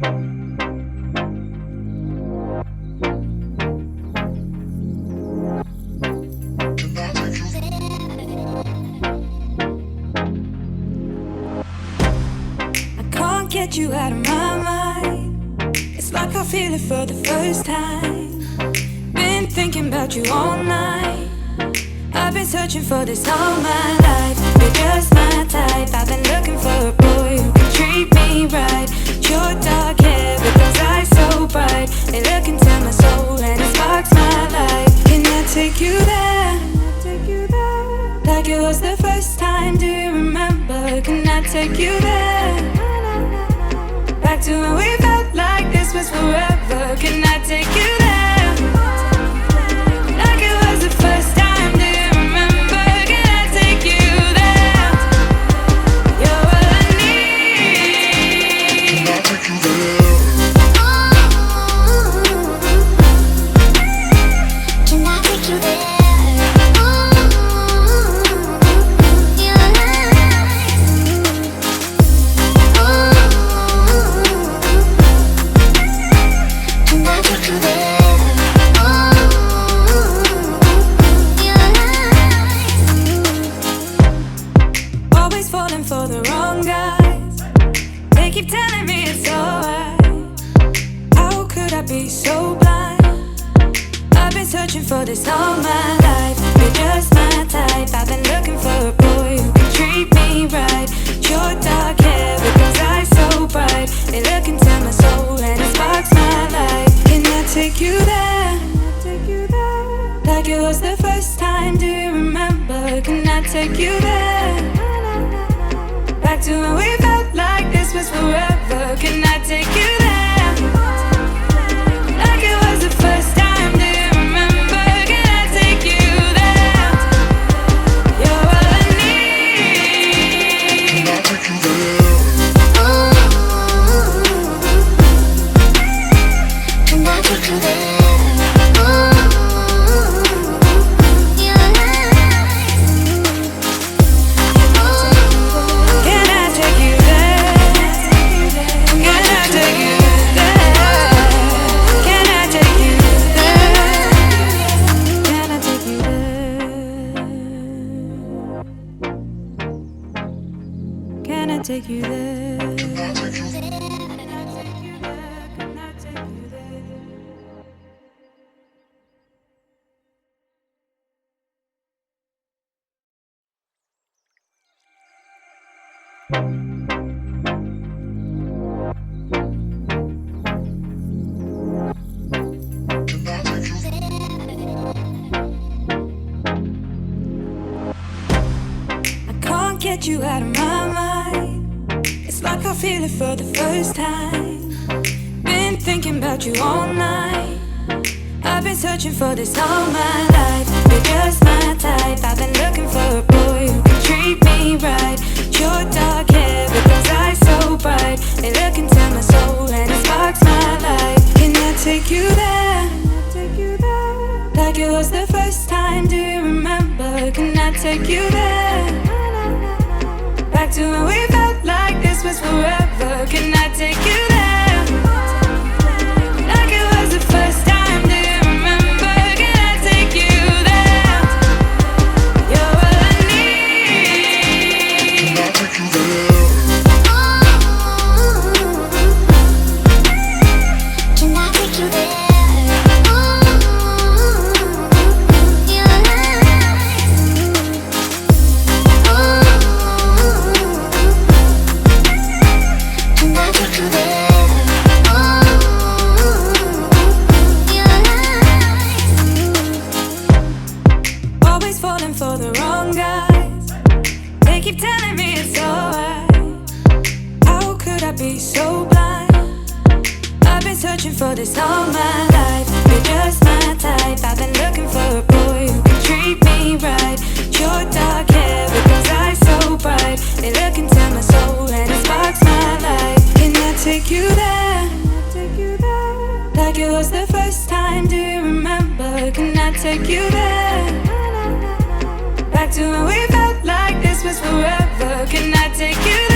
Can't get you out of my mind. It's like I feel it for the first time. Been thinking about you all night. I've been searching for this all my life. You're just my type. I've been looking for a boy who can treat me right. Your dark hair with those eyes so bright. They look into my soul and it sparks my life. Can I take you there? Like it was the first time, do you remember? Can I take you there? Back to when we felt like this was forever. Can I take you there? Like it was the first time, do you remember? Can I take you there? You're all I need. Can I take you there? Can I take you there? For the wrong guys, they keep telling me it's alright. How could I be so blind? I've been searching for this all my life. You're just my type. I've been looking for a boy who can treat me right. Your dark hair with those eyes so bright. They look into my soul and it sparks my life. Can I take you there? Like it was the first time, do you remember? Can I take you there? Back to when we felt like this was forever. Can I take you there? Like it was the first time, do you remember? Can I take you there? You're all I need. Can I take you there? Can I take you there? Can I take you there? Can I take you there? Can I take you there? I can't get you out of my mind. It's like I feel it for the first time. Been thinking about you all night. I've been searching for this all my life. You're just my type. I've been looking for a boy who can treat me right. Your dark hair with those eyes so bright. They look into my soul and it sparks my life. Can I take you there? Like it was the first time, do you remember? Can I take you there? Back to when we felt like this was forever. Can I take you there? Like it was the first time, do you remember? Can I take you there? You're all I need. Can I take you there? Can I take you there? For the wrong guys, they keep telling me it's alright. How could I be so blind? I've been searching for this all my life. You're just my type. I've been looking for a boy who can treat me right. Your dark hair with those eyes so bright. They look into my soul and it sparks my life. Can I take you there? Like it was the first time, do you remember? Can I take you there? Back to when we felt like this was forever. Can I take you